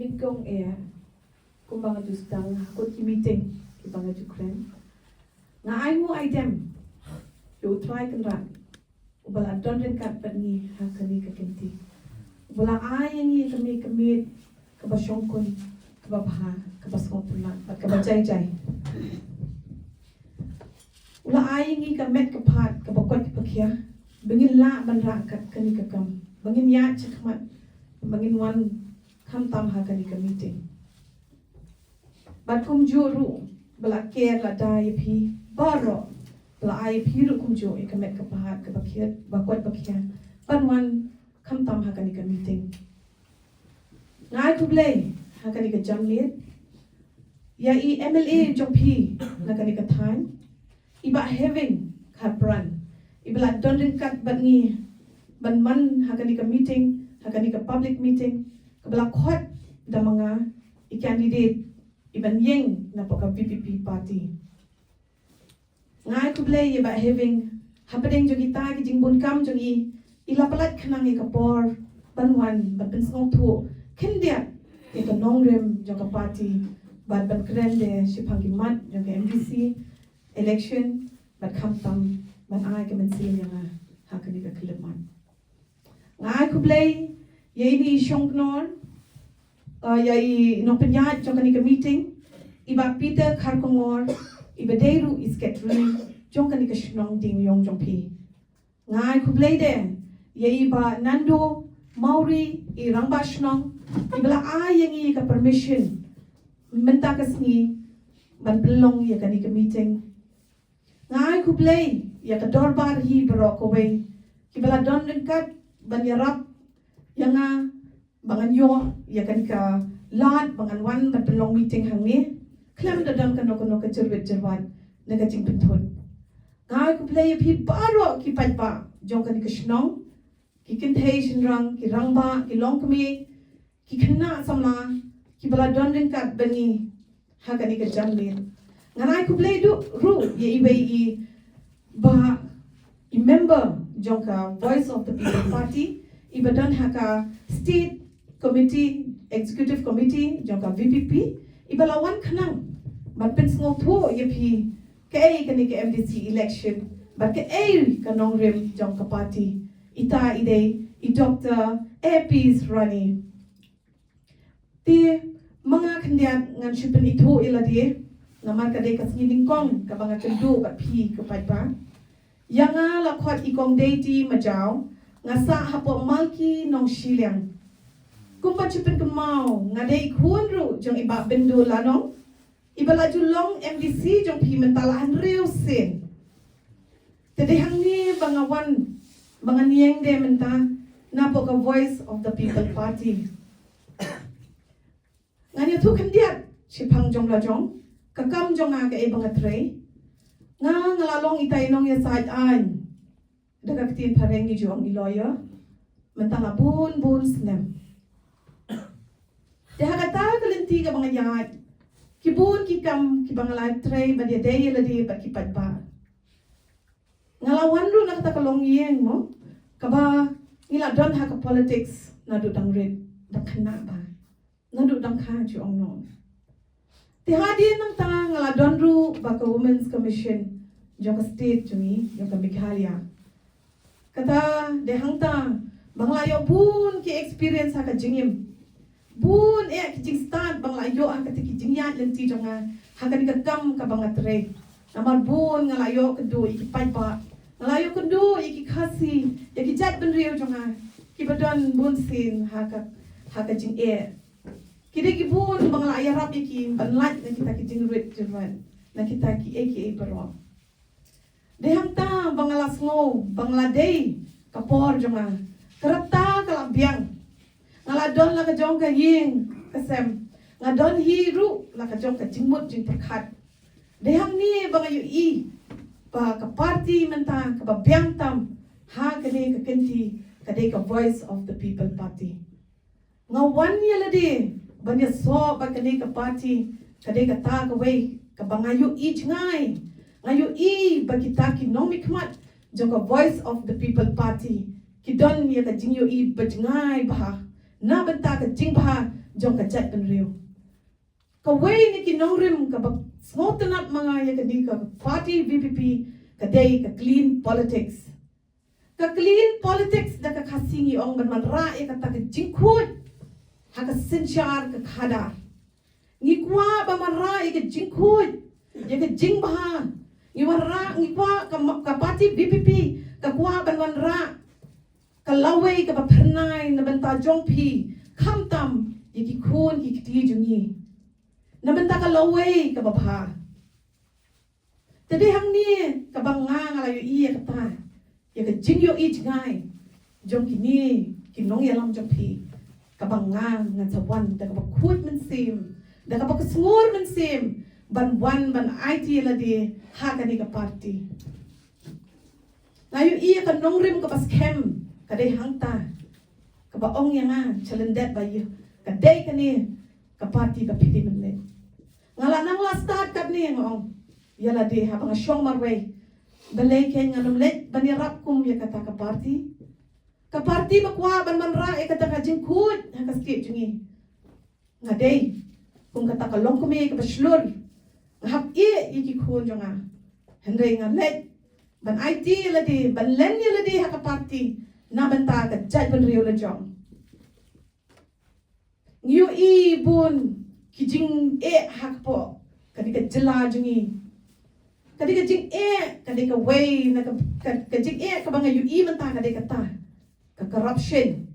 Mingkong kumbang adustang hakot ki meeting ibang jingkren nga ai mo item yo try kan rat ubala don ren kat pani hakani ka kenti ubala ai ngi kami ka ba shongkon ka ba bha ka ba skong pula ka ba jai ula ai ngi ka met ka phat ka ba kwat ka khia bengin la ban ra kat kani ka kam bengin ya chakmat bengin wan kham tam hakani ka meeting bat kum juru bala care la dai phi baro bala ai phi ru kum jo ka met ka phat ka ba khia ba kwat ba khia ban wan kham tam hakani ka meeting ngai ku blai hakani ka jam let ya i MLA jong phi hakani ka than iba having khapran ibla don rin kat bat ni ban man hakani ka meeting hakani ka public meeting kabla khot da mga i candidate iban yeng na poka VPP party ngai ku blai iba having happening jo kita ki jingbon kam jo i ilapalat khanang e kapor banwan ban pensong thu khendia e ka nongrem jo ka party ban krende shiphangi mat jo ka MDC election bat kham tam ban ai ka mensin yang hakani ka khilaman ngai ku blai ye ni shongknor ya i no penyat jo kani ka meeting iba Peter Kharkongor iba Deiru isketri jong kani ka shnong Diengïong jong phi ngai ku blai de ye iba Nando Mauri i rangba shnong ibla ai yangi ka permission menta ka sngi ban belong ya kani ka meeting ngai ku blai ya ka dorbar hi bro ko we kibala don ringkat ban yarap yanga bangan yo ya kan ka lat bangan wan ban belong meeting hangi klam da dan kan no ka jerwet jerwan na ka jing pinthon ngai ku play phi baro ki pai pa jong kan ka shnong ki kin thei shin rang ki rangba ki longkmi ki khna samla ki bala don ringkat bani ha kan ka jamle ngai ku play du ru ye i i ba I member jong ka voice of the people party ibadan haka state committee executive committee jong ka VPP ibalawan khanang bat pen sngo tho ye phi ke kani ke MDC election bat ke ka nongrem jong ka party ita ide I Dr. AP's rani ti mga khandiat ngan shipen itho iladi namar ka de ka singing kong ka banga kendu bat phi ka pai pa yanga la khot ikong Deity Majaw nga sa hapo malki nong shiliang kumpa chipen kemau nga dei khun ru jong iba bendu lanong ibala julong MDC jong pi mentalahan riu sin tede hangni bangawan bangan nieng de menta napo ka voice of the people party ngani thu khandiat chipang jong la jong kakam jong nga ka e bangatrei nga ngalalong itay nong ya side an dagaktin pareng ni jong iloya mentala bun snem de hagata kalenti ka mga yat kibun kikam kibangala tray badia day ladi ba kipadba ngalawan ru nakata kalong yeng mo kaba ngila don ha ka politics nadu dang red dakhna ba nadu dang kha jong no Tihadi nang ta ngala donru baka Women's Commission joka state jungi joka Meghalaya kata dehang ta banglayo bun ki experience ha ka jingim bun ki jing start banglayo ha ka ki jingya lenti jonga ha ka ka kam ka bangatre namar bun ngalayo kedu iki pai pa ngalayo kedu iki khasi ya ki jat ben riu jonga ki badon bun sin ha ka jing kiri kibun bangla ayarap iki banlat na kita ki jingrit jerwan na kita ki eki baro dehang ta bangla snow bangla day kapor jonga karata kalabyang ngaladon la ka jong ka ying kasem ngadon hiru la ka jong ka jingmut jing perkhat dehang ni bangayo I ba ka party menta ka babyang tam ha kane ka kenti ka day ka voice of the people party ngawan yalade banya so ba kani ka party kade ka ta ka way ka bangayo I ngai ngayo I ba kita ki no mikmat jo ka voice of the people party ki don ya ka jingyo I ba ngai ba na benta ka jingba jong ka jat ben riu ka way ni kinongrim ka ngotenat mga ya ka di ka party VPP ka day ka clean politics da ka kasingi ong ban man ra ya ka ta ka jingkut ha ka sinchar ka khadar ngi kwa ba man ra ya ka jingkut ya ka jingba ngi warra ngi kwa ka party VPP ka kwa ban man ra ka lawe ka ba pernai na benta jong pi kham tam ya ki khun ki ti jungi na benta ka lawe ka ba pha tadi hang ni ka banga ngala yu iya kata ya ka jing yo i jingai jong ki ni ki nong ya lam jong pi ka banga ngan sawan da ka ba khut men sim da ka ba ka sngur men sim ban wan ban IT la di ha ka ni ka party la yu iya ka nong rim ka pas kem ka dei hang ta ka ba ong yang a chalendet ba yu ka dei ka ni ka party ka pidi men le ngala nang la start kat ni ngong yala de ha bang shong marway balay ken nganum let bani rap kum ya kata ka party bakwa ban man ra e kata ka jingkut ha ka skip jungi ngadei kum kata ka long kumi ka baslur hap e yiki khun jonga henre nga let ban IT la de ban len ya la de ha ka party na banta ka jaj ban riu la jong ngiu i bun kijing e hakpo kadika jela jungi kadika jing e kadika way na ka jing e ka banga yu i manta kadika ta ka corruption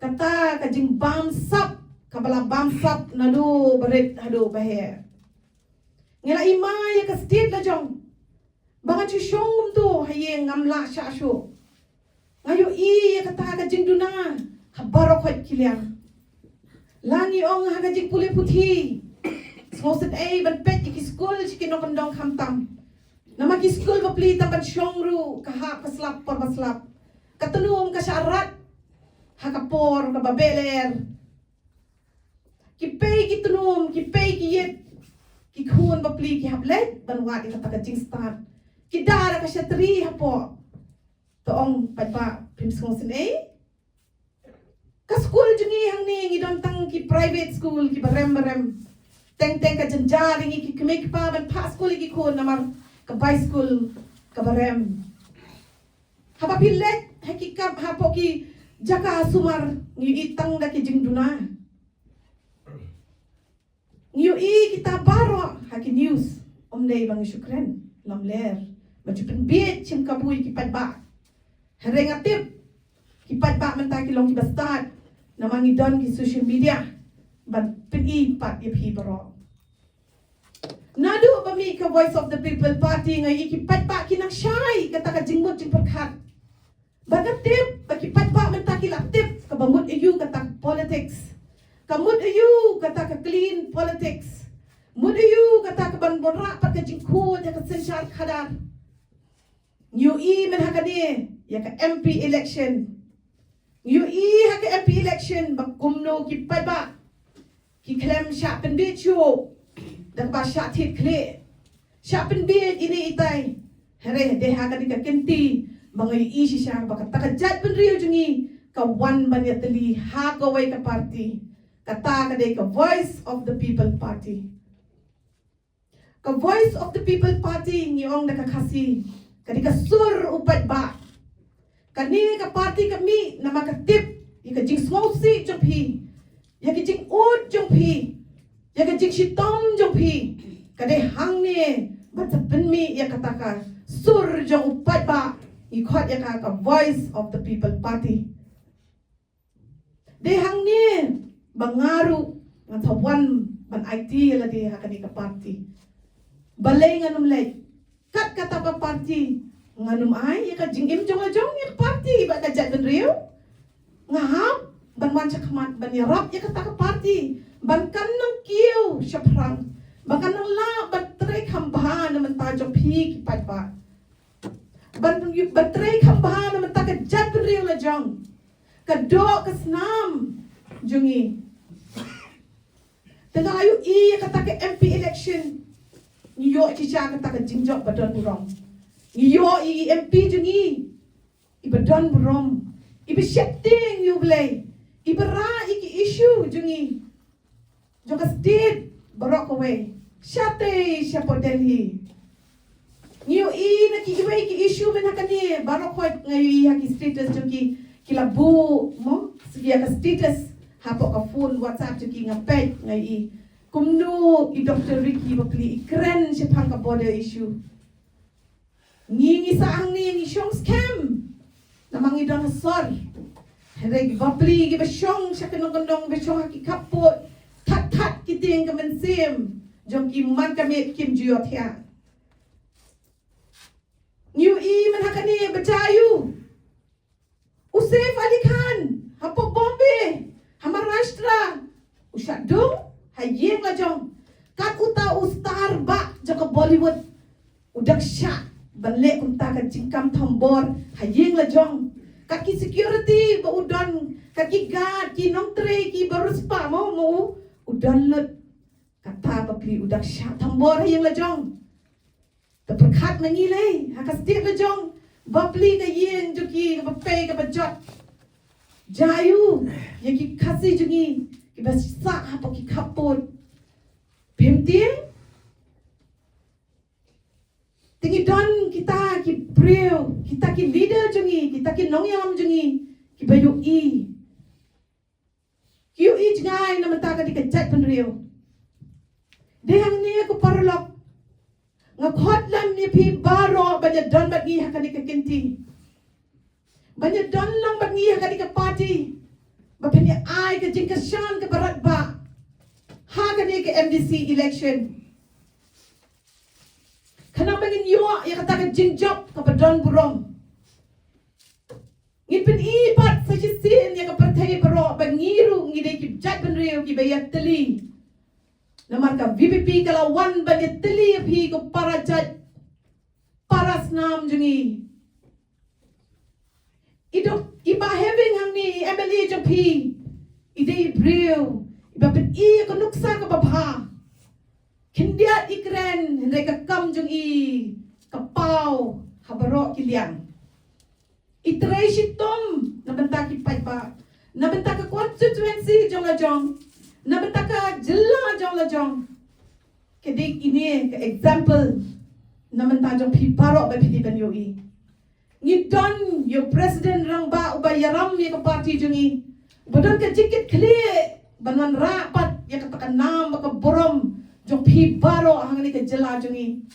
kata ka jing bam sap ka bala bam sap nadu berit hadu bahe ngela ima ya ka state la jong banga chu shong tu haye ngamla sha shu ngayu i ya kata ka jing duna habaro khot kiliang langi ong ha ka jing puli puthi Smoset ban pet iki school chiki no kondong khamtam. Nama ki school ba pli tamban shongru kaha paslap por paslap. Katunum ka syarat hakapor ka babeler. Ki pay ki tunum ki pay ki yet ki khun ba pli ki hablet ban wat ka ta jing start. Ki dara ka shatri hapo. Toong padpa pim smoset ka school jungi hang ni ngidon tang ki private school ki barem teng ka janjar ngi ki kmek pa ban pa school ki ko namar ka by school ka barem haba pilek hakikap hapo ki jaka sumar ngi itang da ki jingduna ngi i kita baro haki news omdei bang syukran lamler majupen biet chim kabui ki padba herengatip ki padba menta ki long ki bastad namangi don ki social media ban pin pat ye phi baro nadu bami ka voice of the people party ngai ki pat pa kinang shy kata ka jingmut jing perkhat bagatip baki pat pa menta ki laktip ka bamut ayu kata politics kamut ayu kata ka clean politics mut ayu kata ka ban bonra pat ka jingku ya ka senchar khadar new e men hakani ya ka MP election new e ha ka MP election bakumno ki pat ba ki klem sha pen bi chu dan ba sha thit khle sha pen bi ini itai here de ha ka di ka kenti bangai i si sha ba ka takajat pen riu jungi ka wan ban yatli ha ka wai ka party kata ka de ka voice of the people party ka voice of the people party ngiong na ka khasi ka di ka sur upat ba kani ka party kami na makatip ika jing smausi jong phi ya ki jing ut jong phi ya ki jing shitom jong phi kadai hang ne bat pen mi ya kata ka sur jong upat ba i khot ya ka voice of the people party de hang ne bangaru ngan thawan ban IT la de ha kani ka party balay nganum lay kat kata pa party nganum ay ya ka jingim jong ya party ba ka jat ben riu ngahap ban wan chakmat ban yarap ya kata ka party ban kan nang kiu shaprang ban kan nang la ban tre khamba na man ta jong phi ki pat ba ban yu ban tre khamba na man ta ka jat ben riu la jong ka do ka snam jungi tengah ayu i ya kata ka MP election niyo chicha kata ka jingjok badon burong niyo i MP jungi i badon burong i be setting you blay Ibara iki issue jungi. Joka state barok away. Shate siapa Delhi. Ngiu na ki iwe ki issue men hakani barok hoit ngai haki status jungi kila bu mo segi ka status hapo ka phone WhatsApp jungi ngapet ngai kumnu i Dr. Ricky bapli ikren siapang ka border issue. Ngi saang ni ngi shong scam. Namang idon hasor. Hereg bapli gi besyong syakenong-kendong besyong haki kapot. Tat kiting kemensim. Jong ki man kami kim juyot ya. New man hakani becayu. Usef Ali Khan. Hapo Bombay. Maharashtra. Usyadung. Hayeng la jong. Kat uta ustar bak jaka Bollywood. Udak syak. Balik kunta ka jingkam thambor. Hayeng la jong. Kaki security ba udon. Kaki guard. Ki nongtre. Ki baruspa mo. Udon lut. Kata papli udak syak thambor hayeng la jong. Terperkat mengilai. Haka setiap la jong. Bapli ka yeng juki. Ka bapay ka bajot. Jayu. Yang ki kasih jungi. Ki basak apa ki kapot. Pemtiang. Tinggi don kita ki priu. Kita ki leader jungi. Kita ki nongyam jungi. Ki bayu i. Ki yu i jengai na mentaka di kejat penriu. Dehang ni aku parlok. Ngakot lam ni pi baro banyak don bat ngi hakani ka kinti. Banyak don lang bat ngi hakani ka party. Bapeni ai ka jingkasyan ka barat ba. Hakani ka MDC election. Kanang bangin yuwa ya kata ka jingjop ka badon burom. Ngipin ipat sa sisin ya ka partai baro bangiru ngide ki jat benriu ki bayat teli. Namar ka VPP kalawan banyak teli api ko para jat paras nam jungi. Iba having hang ni MLA japi. Ide brio. Iba pen ko nuksa ka babha. Kindiat ikren hendai ka kam jungi. Kapau habaro kiliang. Itray sitom nabenta ki paipa. Nabenta ka constituency jong la jong. Nabenta ka jilla jong la jong. Kedik ini ke example nabenta jong piparo ba pidi ban yoi. Ngidon yo president rang ba ubay yaram ya ka party jungi. Bodon ka jikit clear banan rapat ya ka takanam ka borom jong piparo hang ni ka jilla jungi.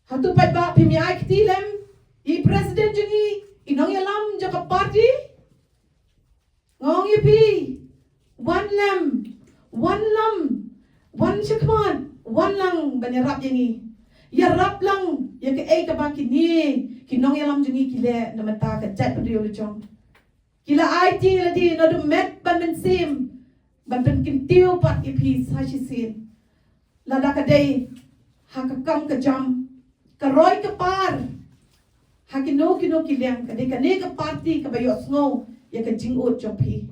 Hatu pai ba pimi ai ktilem i president jungi inong yalam jong ka party. Ngong pi one lamb, one lamb, one shakman, one lang banyarap yangi. Yarap lang yang ke ka baki ni kinong yalam jungi kile na mata ka chat pedrio le chong. Kila IT la di na du met ban ben sim ban ben kintiu pat ipi sa shisin. Lada ka day hakakam ka jam ka roy ka par. Hakino kiliang ka day ka ne ka party ka bayos ngo ya ka jingot jopi.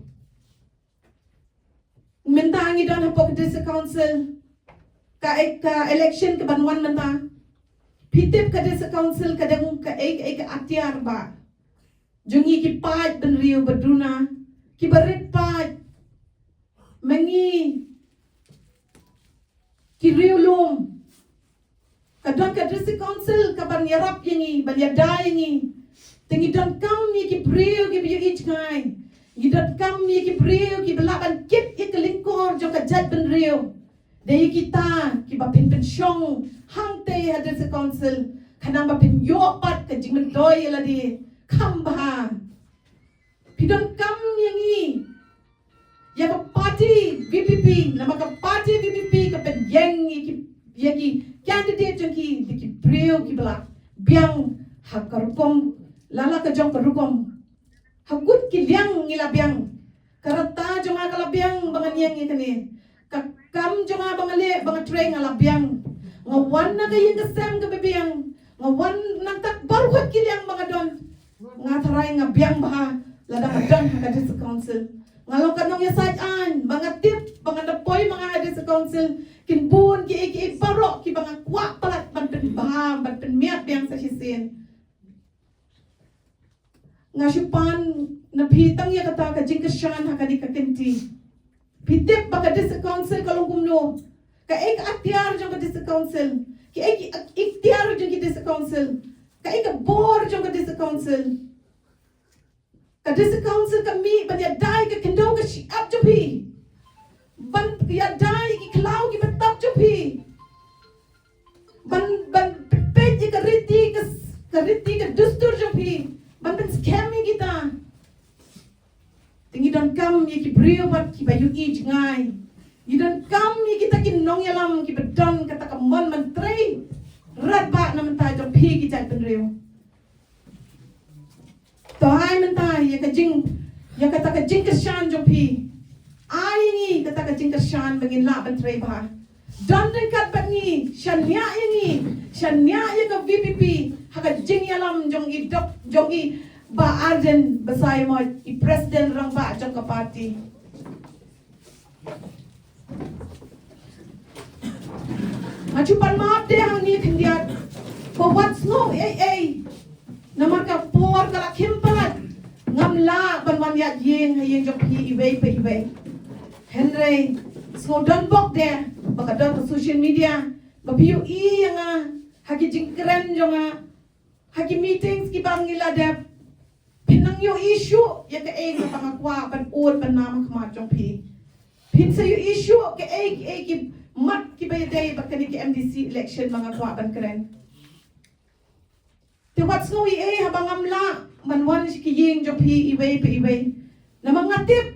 Mentangi don hapok district council ka election ke banwan menta pitip ka district council ka deng ka atiar ba jungi ki paj ben riu badruna ki barit paj mangi ki riu lum ka don ka district council ka ban yarap yangi ban yada yangi tengi don kam ni ki priu ki biu ich ngai Gidat kami ki brio ki belaban kit ik lingkor jo ka jat ben rio. Dei kita ki ba pin pensyong hang te hadis council kanang ba pin yo pat ka jing men doi la di kamba. Pidon kam yangi. Ya ka party VPP nama ka party VPP ka pen yang ki yaki candidate jong ki brio ki bela biang hakarukom lala ka jong karukom. Hagut ki liang ngilabiang. Karata jong akalabiang bangan yang ikani. Kakam jong abangale bangan tray ngalabiang. Ngawan na kayin kasem ka bibiyang. Ngawan nang tak baru hat ki liang mga don. Ngataray ngabiang baha. Lada ka don hakadis sa council. Ngalong kanong yasayaan. Mga tip, mga napoy mga hadis sa council. Kinbun ki iki baro ki mga kwak palat. Banpen baha, banpen miat biyang sa sisin. Nga syupan na pitang ya kata ka jingkashan hakani ka kenti pitip baka dis council kalong kumno ka ek atyar jong ka dis council ki ek ikhtiar jong ki dis council ka ek bor jong ka dis council kami ban ya dai ka kendo ka shi up to pi ban ya dai ki klau ki batap to pi ban peji ka riti ka dustur to pi ban scam kita tingi don kam ye ki brio wat ki bayu ij ngai you don kam ye kita ki nong yalam ki bedon kata ka mon menteri rat ba na mentai to pi ki jai penrio to ai mentai ye ka jing ya kata ka jing kesan jo pi ai ni kata ka jing kesan bangin la menteri ba don den kat bangi shanya ye ka VPP haka jing yalam jong i dok jong i ba arjen basai mo i president rang ba jong ka party machupan maap de hang ni khindiat for what's no namar ka por kala khimpalat ngamla ban ya yeng jong pi iwe henry so don bok de baka don social media ba piu nga haki jingkren jonga haki meetings ki bangila de pinang yo issue ya ka na pangakwa ban ul ban nama khma jong pi pin sa yo issue ka ki mat ki bay day bakani ki MDC election mga kwa ban kren te what's no habang amla manwan si ki yeng jong pi iwe na mga tip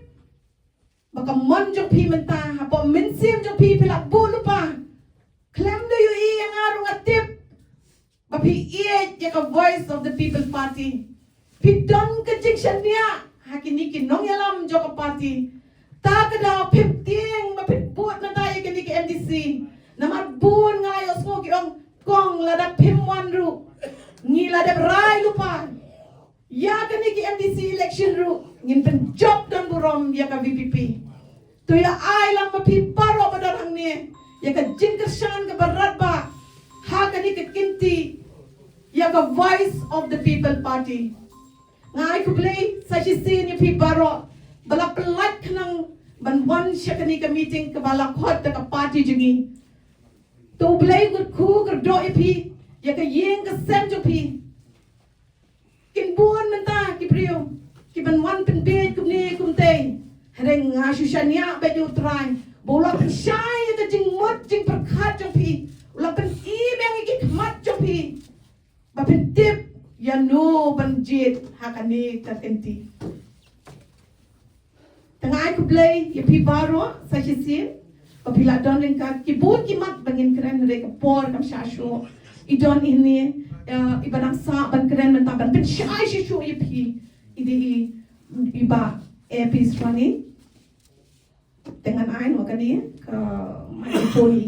baka mon jong pi menta hapo minsim jong pi pila bulu pa claim do yo ang arong atip bapi ya ka voice of the people party pidon ka jingshan niya hakini ki nong yalam jo ka party ta ka daw 15 mapitbut na tayo kini ki MDC na marbun ngayo smo ki ong kong lada pimwan ru ngila de rai lupa ya kini ki MDC election ru ngin pen job dan burom ya ka VPP to ya ai lang mapiparo padang ni ya ka jingkersan ka barat ba ha kini ki kinti ya ka voice of the people party ngai ku play sa si ni piparo bala pelat kanang banwan siya kani ka meeting ka bala khot ka party jingi to play good ku ka do ipi ya ka yeng ka sem jo pi kin buon menta ki prio ki banwan pen be kum ni kum te hereng nga shushania be ju try bola shai ka jing mot jing prakhat jo pi ulang pen i beng ki khmat jo pi ba pen tip ya no banjit hakani ka kenti tengah aku play ya pi baro sa chisin papila don ka ki bun ki mat bangin kren re ka por kam shashu I don ini ibanang sa ban kren menta ban pen shai shishu ya pi idi iba peace running dengan ai no kani ka mai poi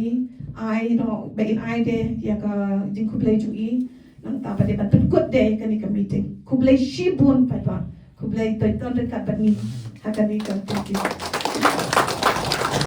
ai no begin ai de ya ka jing ku play ju I nang tapa de ban good day kani ka meeting kublay shibun pa kublay toy ton ka ban ni hakani ka